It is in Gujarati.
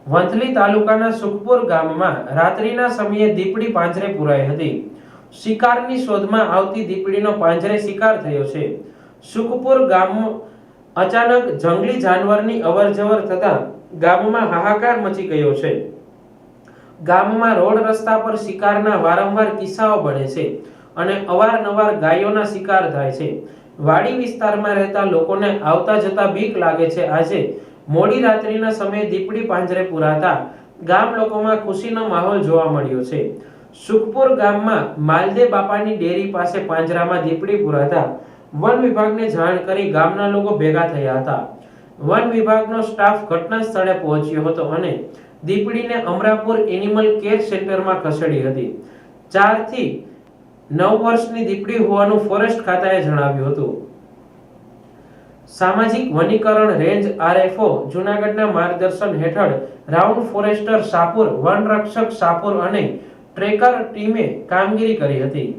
વંથલી તાલુકાના સુખપુર ગામમાં રાત્રિના સમયે દીપડી પાંજરે પુરાઈ હતી। શિકારની શોધમાં આવતી દીપડીનો પાંજરે શિકાર થયો છે। સુખપુર ગામ અચાનક જંગલી જાનવરની અવરજવર થતા ગામમાં હાહાકાર મચી ગયો છે। ગામમાં રોડ રસ્તા પર શિકારના વારંવાર કિસ્સાઓ બને છે અને અવારનવાર ગાયોના શિકાર થાય છે। વાડી વિસ્તારમાં રહેતા લોકોને આવતા જતા બીક લાગે છે। આજે મોડી રાત્રિના સમયે દીપડી પાંજરે પુરાતા ગામ લોકોમાં ખુશીનો માહોલ જોવા મળ્યો છે। સુખપુર ગામમાં માલદે બાપાની ડેરી પાસે પાંજરામાં દીપડી પુરાતા વન વિભાગને જાણ કરી ગામના લોકો ભેગા થયા હતા। વન વિભાગનો સ્ટાફ ઘટના સ્થળે પહોંચ્યો હતો અને દીપડીને અમરાપુર એનિમલ કેર સેન્ટરમાં ખસેડી હતી। 4 થી 9 વર્ષની દીપડી હોવાનું ફોરેસ્ટ ખાતાએ જણાવ્યું હતું। સામાજિક વનીકરણ રેન્જ આરએફઓ જૂનાગઢના માર્ગદર્શન હેઠળ રાઉન્ડ ફોરેસ્ટર શાપુર, વન રક્ષક શાપુર અને ટ્રેકર ટીમે કામગીરી કરી હતી।